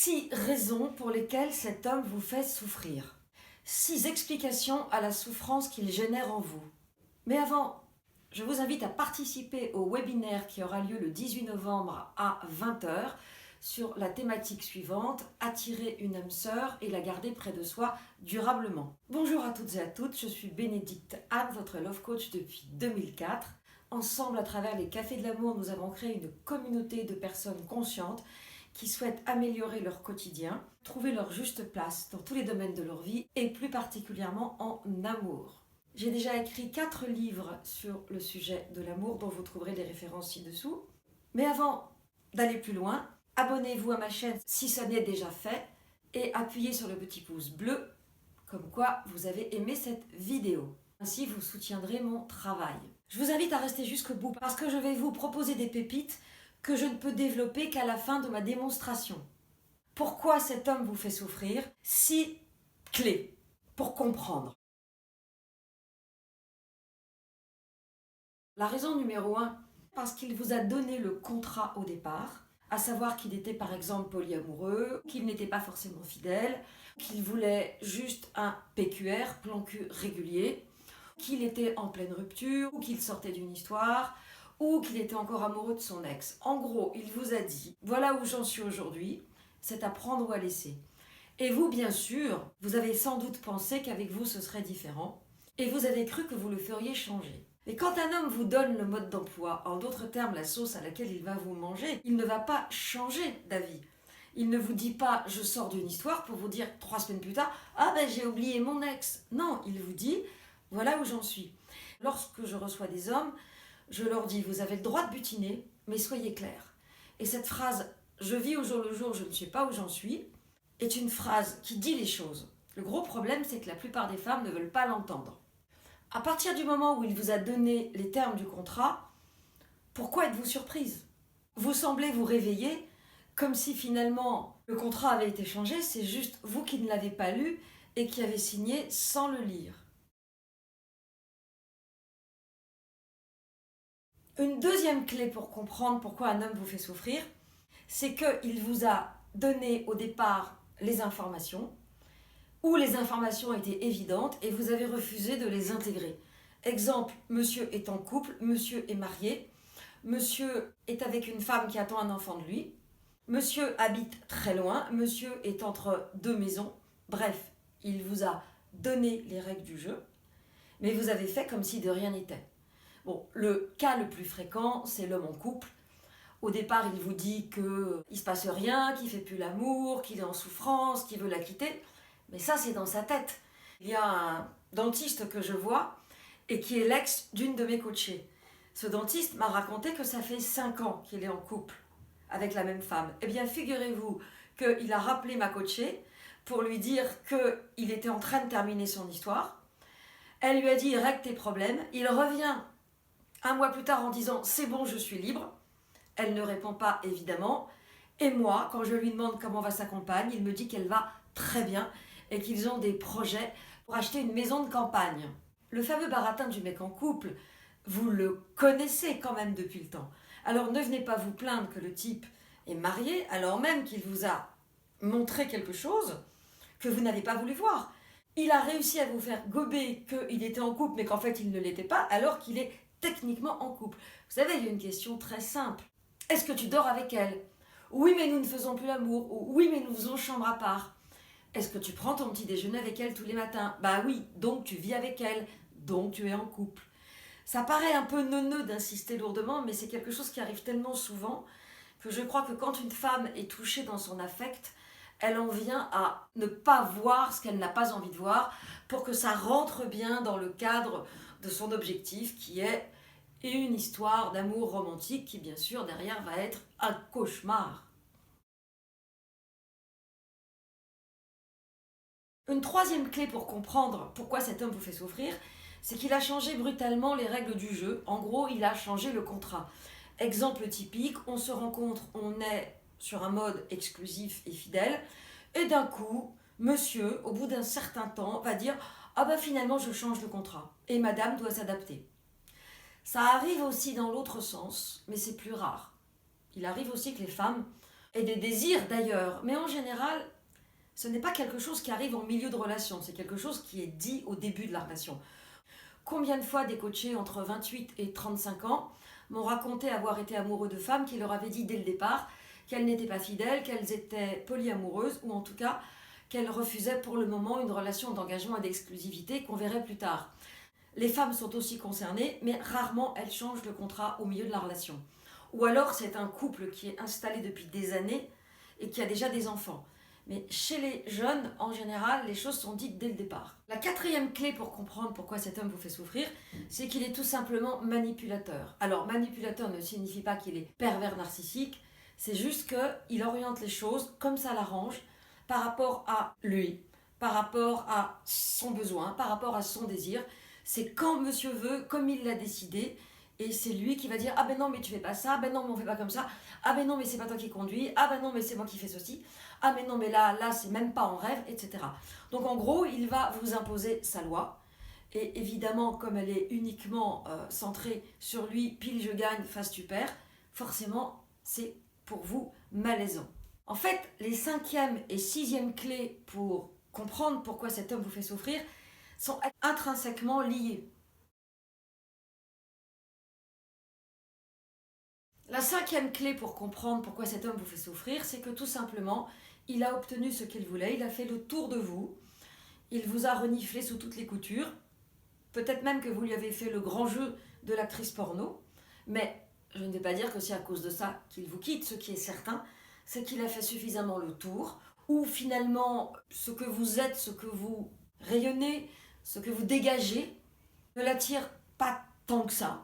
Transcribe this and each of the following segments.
6 raisons pour lesquelles cet homme vous fait souffrir. 6 explications à la souffrance qu'il génère en vous. Mais avant, je vous invite à participer au webinaire qui aura lieu le 18 novembre à 20 h sur la thématique suivante, attirer une âme sœur et la garder près de soi durablement. Bonjour à toutes et à toutes, je suis Bénédicte Anne, votre love coach depuis 2004. Ensemble, à travers les Cafés de l'amour, nous avons créé une communauté de personnes conscientes qui souhaitent améliorer leur quotidien, trouver leur juste place dans tous les domaines de leur vie et plus particulièrement en amour. J'ai déjà écrit 4 livres sur le sujet de l'amour dont vous trouverez les références ci-dessous. Mais avant d'aller plus loin, abonnez-vous à ma chaîne si ça n'est déjà fait et appuyez sur le petit pouce bleu comme quoi vous avez aimé cette vidéo. Ainsi vous soutiendrez mon travail. Je vous invite à rester jusqu'au bout parce que je vais vous proposer des pépites que je ne peux développer qu'à la fin de ma démonstration. Pourquoi cet homme vous fait souffrir? 6 clés pour comprendre. La raison numéro 1, parce qu'il vous a donné le contrat au départ, à savoir qu'il était par exemple polyamoureux, qu'il n'était pas forcément fidèle, qu'il voulait juste un PQR, plan cul régulier, qu'il était en pleine rupture, ou qu'il sortait d'une histoire, ou qu'il était encore amoureux de son ex. En gros, il vous a dit, voilà où j'en suis aujourd'hui, c'est à prendre ou à laisser. Et vous, bien sûr, vous avez sans doute pensé qu'avec vous, ce serait différent, et vous avez cru que vous le feriez changer. Mais quand un homme vous donne le mode d'emploi, en d'autres termes, la sauce à laquelle il va vous manger, il ne va pas changer d'avis. Il ne vous dit pas « je sors d'une histoire » pour vous dire 3 semaines plus tard « ah ben j'ai oublié mon ex ». Non, il vous dit « voilà où j'en suis ». Lorsque je reçois des hommes, je leur dis « vous avez le droit de butiner, mais soyez clairs ». Et cette phrase « je vis au jour le jour, je ne sais pas où j'en suis » est une phrase qui dit les choses. Le gros problème, c'est que la plupart des femmes ne veulent pas l'entendre. À partir du moment où il vous a donné les termes du contrat, pourquoi êtes-vous surprise? Vous semblez vous réveiller comme si finalement le contrat avait été changé, c'est juste vous qui ne l'avez pas lu et qui avez signé sans le lire. Une deuxième clé pour comprendre pourquoi un homme vous fait souffrir, c'est qu'il vous a donné au départ les informations, où les informations étaient évidentes et vous avez refusé de les intégrer. Exemple, monsieur est en couple, monsieur est marié, monsieur est avec une femme qui attend un enfant de lui, monsieur habite très loin, monsieur est entre 2 maisons. Bref, il vous a donné les règles du jeu, mais vous avez fait comme si de rien n'était. Bon, le cas le plus fréquent, c'est l'homme en couple. Au départ, il vous dit qu'il ne se passe rien, qu'il ne fait plus l'amour, qu'il est en souffrance, qu'il veut la quitter. Mais ça, c'est dans sa tête. Il y a un dentiste que je vois et qui est l'ex d'une de mes coachées. Ce dentiste m'a raconté que ça fait 5 ans qu'il est en couple avec la même femme. Eh bien, figurez-vous qu'il a rappelé ma coachée pour lui dire qu'il était en train de terminer son histoire. Elle lui a dit « règle tes problèmes ». Il revient 1 mois plus tard en disant « c'est bon, je suis libre ». Elle ne répond pas évidemment. Et moi, quand je lui demande comment va sa compagne, il me dit qu'elle va très bien et qu'ils ont des projets pour acheter une maison de campagne. Le fameux baratin du mec en couple, vous le connaissez quand même depuis le temps. Alors ne venez pas vous plaindre que le type est marié alors même qu'il vous a montré quelque chose que vous n'avez pas voulu voir. Il a réussi à vous faire gober qu'il était en couple mais qu'en fait il ne l'était pas alors qu'il est techniquement en couple. Vous savez, il y a une question très simple. Est-ce que tu dors avec elle? Oui, mais nous ne faisons plus l'amour. Ou oui, mais nous faisons chambre à part. Est-ce que tu prends ton petit déjeuner avec elle tous les matins? Bah oui, donc tu vis avec elle, donc tu es en couple. Ça paraît un peu neuneux d'insister lourdement, mais c'est quelque chose qui arrive tellement souvent que je crois que quand une femme est touchée dans son affect, elle en vient à ne pas voir ce qu'elle n'a pas envie de voir pour que ça rentre bien dans le cadre de son objectif qui est une histoire d'amour romantique qui, bien sûr, derrière va être un cauchemar. Une troisième clé pour comprendre pourquoi cet homme vous fait souffrir, c'est qu'il a changé brutalement les règles du jeu. En gros, il a changé le contrat. Exemple typique, on se rencontre, on est sur un mode exclusif et fidèle, et d'un coup, monsieur, au bout d'un certain temps, va dire « ah ben finalement, je change de contrat ». Et madame doit s'adapter. Ça arrive aussi dans l'autre sens, mais c'est plus rare. Il arrive aussi que les femmes et des désirs d'ailleurs. Mais en général, ce n'est pas quelque chose qui arrive en milieu de relation, c'est quelque chose qui est dit au début de la relation. Combien de fois des coachés entre 28 et 35 ans m'ont raconté avoir été amoureux de femmes qui leur avaient dit dès le départ qu'elles n'étaient pas fidèles, qu'elles étaient polyamoureuses, ou en tout cas qu'elles refusaient pour le moment une relation d'engagement et d'exclusivité qu'on verrait plus tard. Les femmes sont aussi concernées, mais rarement elles changent le contrat au milieu de la relation. Ou alors c'est un couple qui est installé depuis des années et qui a déjà des enfants. Mais chez les jeunes, en général, les choses sont dites dès le départ. La quatrième clé pour comprendre pourquoi cet homme vous fait souffrir, c'est qu'il est tout simplement manipulateur. Alors, manipulateur ne signifie pas qu'il est pervers narcissique, c'est juste qu'il oriente les choses comme ça l'arrange par rapport à lui, par rapport à son besoin, par rapport à son désir. C'est quand monsieur veut, comme il l'a décidé, et c'est lui qui va dire « Ah ben non, mais tu fais pas ça, ben non, mais on fait pas comme ça, ah ben non, mais c'est pas toi qui conduis, ah ben non, mais c'est moi qui fais ceci, ah mais non, mais là c'est même pas en rêve, etc. » Donc en gros, il va vous imposer sa loi, et évidemment, comme elle est uniquement centrée sur lui, pile je gagne, face tu perds, forcément, c'est pour vous malaisant. En fait, les cinquième et sixième clés pour comprendre pourquoi cet homme vous fait souffrir sont intrinsèquement liées. La cinquième clé pour comprendre pourquoi cet homme vous fait souffrir, c'est que tout simplement, il a obtenu ce qu'il voulait, il a fait le tour de vous, il vous a reniflé sous toutes les coutures, peut-être même que vous lui avez fait le grand jeu de l'actrice porno, mais je ne vais pas dire que c'est à cause de ça qu'il vous quitte. Ce qui est certain, c'est qu'il a fait suffisamment le tour, ou finalement, ce que vous êtes, ce que vous rayonnez, ce que vous dégagez, ne l'attire pas tant que ça.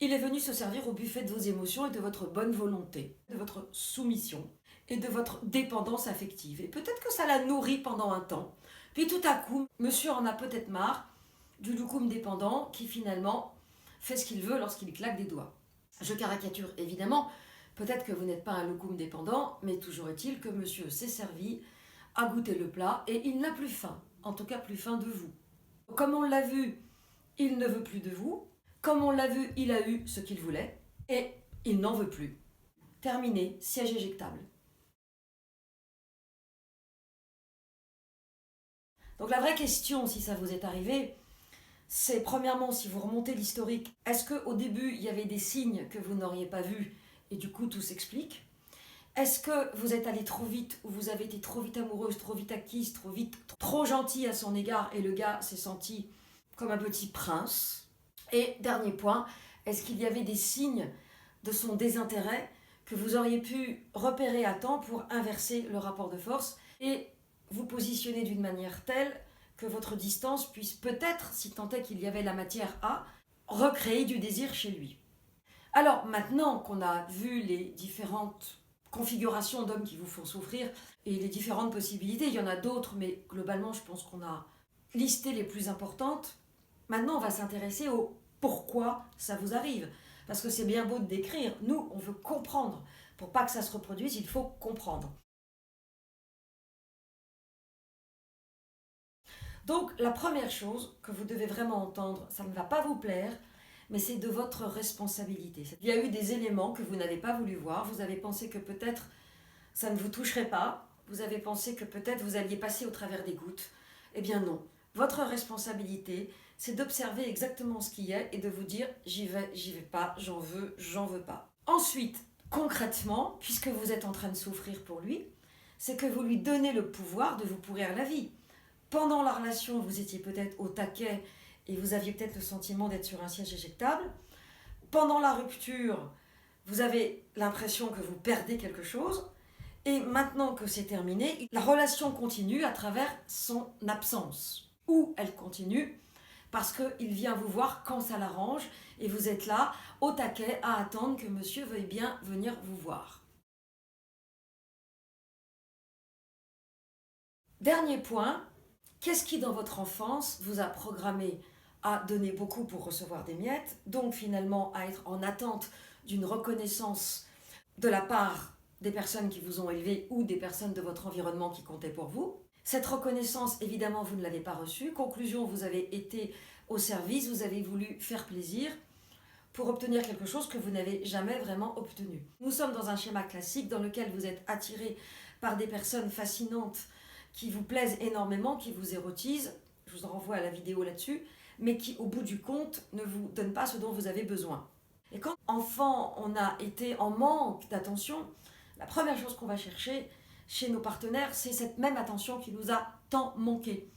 Il est venu se servir au buffet de vos émotions et de votre bonne volonté, de votre soumission et de votre dépendance affective. Et peut-être que ça la nourrit pendant un temps. Puis tout à coup, monsieur en a peut-être marre du loukoum dépendant qui finalement fait ce qu'il veut lorsqu'il claque des doigts. Je caricature évidemment, peut-être que vous n'êtes pas un loukoum dépendant, mais toujours est-il que monsieur s'est servi, a goûté le plat et il n'a plus faim, en tout cas plus faim de vous. Comme on l'a vu, il ne veut plus de vous. Comme on l'a vu, il a eu ce qu'il voulait et il n'en veut plus. Terminé, siège éjectable. Donc la vraie question, si ça vous est arrivé, c'est premièrement, si vous remontez l'historique, est-ce qu'au début, il y avait des signes que vous n'auriez pas vus et du coup tout s'explique? Est-ce que vous êtes allé trop vite ou vous avez été trop vite amoureuse, trop vite acquise, trop vite, trop gentille à son égard et le gars s'est senti comme un petit prince? Et dernier point, est-ce qu'il y avait des signes de son désintérêt que vous auriez pu repérer à temps pour inverser le rapport de force et vous positionner d'une manière telle que votre distance puisse peut-être, si tant est qu'il y avait la matière à, recréer du désir chez lui. Alors maintenant qu'on a vu les différentes configurations d'hommes qui vous font souffrir et les différentes possibilités, il y en a d'autres, mais globalement je pense qu'on a listé les plus importantes. Maintenant, on va s'intéresser au pourquoi ça vous arrive. Parce que c'est bien beau de décrire. Nous, on veut comprendre. Pour pas que ça se reproduise, il faut comprendre. Donc, la première chose que vous devez vraiment entendre, ça ne va pas vous plaire, mais c'est de votre responsabilité. Il y a eu des éléments que vous n'avez pas voulu voir. Vous avez pensé que peut-être ça ne vous toucherait pas. Vous avez pensé que peut-être vous alliez passer au travers des gouttes. Eh bien non. Votre responsabilité, c'est d'observer exactement ce qu'il y a et de vous dire j'y vais pas, j'en veux pas. Ensuite, concrètement, puisque vous êtes en train de souffrir pour lui, c'est que vous lui donnez le pouvoir de vous pourrir la vie. Pendant la relation, vous étiez peut-être au taquet et vous aviez peut-être le sentiment d'être sur un siège éjectable. Pendant la rupture, vous avez l'impression que vous perdez quelque chose. Et maintenant que c'est terminé, la relation continue à travers son absence. Ou elle continue parce qu'il vient vous voir quand ça l'arrange et vous êtes là, au taquet, à attendre que monsieur veuille bien venir vous voir. Dernier point, qu'est-ce qui dans votre enfance vous a programmé à donner beaucoup pour recevoir des miettes, donc finalement à être en attente d'une reconnaissance de la part des personnes qui vous ont élevé ou des personnes de votre environnement qui comptaient pour vous? Cette reconnaissance, évidemment, vous ne l'avez pas reçue. Conclusion, vous avez été au service, vous avez voulu faire plaisir pour obtenir quelque chose que vous n'avez jamais vraiment obtenu. Nous sommes dans un schéma classique dans lequel vous êtes attiré par des personnes fascinantes qui vous plaisent énormément, qui vous érotisent, je vous renvoie à la vidéo là-dessus, mais qui au bout du compte ne vous donnent pas ce dont vous avez besoin. Et quand enfant on a été en manque d'attention, la première chose qu'on va chercher chez nos partenaires, c'est cette même attention qui nous a tant manqué.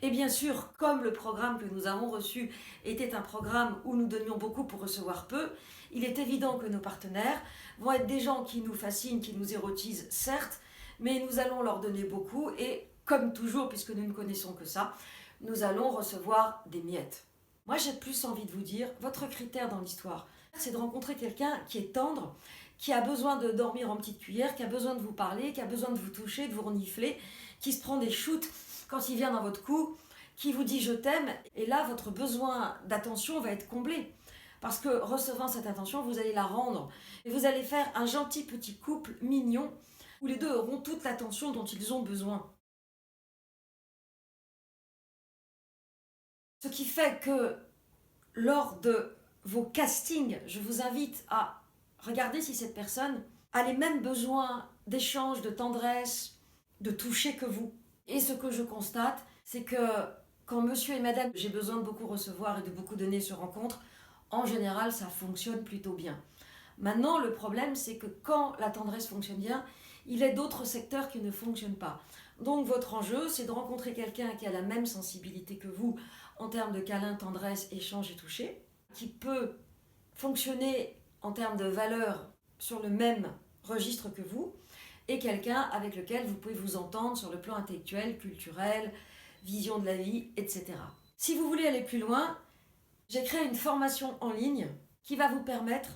Et bien sûr, comme le programme que nous avons reçu était un programme où nous donnions beaucoup pour recevoir peu, il est évident que nos partenaires vont être des gens qui nous fascinent, qui nous érotisent, certes, mais nous allons leur donner beaucoup et, comme toujours, puisque nous ne connaissons que ça, nous allons recevoir des miettes. Moi, j'ai plus envie de vous dire, votre critère dans l'histoire, c'est de rencontrer quelqu'un qui est tendre, qui a besoin de dormir en petite cuillère, qui a besoin de vous parler, qui a besoin de vous toucher, de vous renifler, qui se prend des shoots quand il vient dans votre cou, qui vous dit je t'aime, et là votre besoin d'attention va être comblé. Parce que recevant cette attention, vous allez la rendre. Et vous allez faire un gentil petit couple mignon, où les deux auront toute l'attention dont ils ont besoin. Ce qui fait que lors de vos castings, je vous invite à regarder si cette personne a les mêmes besoins d'échange, de tendresse, de toucher que vous. Et ce que je constate, c'est que quand monsieur et madame, j'ai besoin de beaucoup recevoir et de beaucoup donner, se rencontrent, en général, ça fonctionne plutôt bien. Maintenant, le problème, c'est que quand la tendresse fonctionne bien, il y a d'autres secteurs qui ne fonctionnent pas. Donc, votre enjeu, c'est de rencontrer quelqu'un qui a la même sensibilité que vous en termes de câlin, tendresse, échange et toucher, qui peut fonctionner en termes de valeur sur le même registre que vous, et quelqu'un avec lequel vous pouvez vous entendre sur le plan intellectuel, culturel, vision de la vie, etc. Si vous voulez aller plus loin, j'ai créé une formation en ligne qui va vous permettre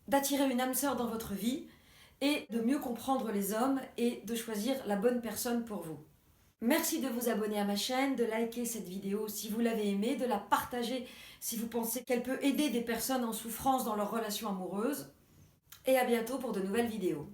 d'attirer une âme sœur dans votre vie et de mieux comprendre les hommes et de choisir la bonne personne pour vous. Merci de vous abonner à ma chaîne, de liker cette vidéo si vous l'avez aimée, de la partager si vous pensez qu'elle peut aider des personnes en souffrance dans leurs relations amoureuses. Et à bientôt pour de nouvelles vidéos.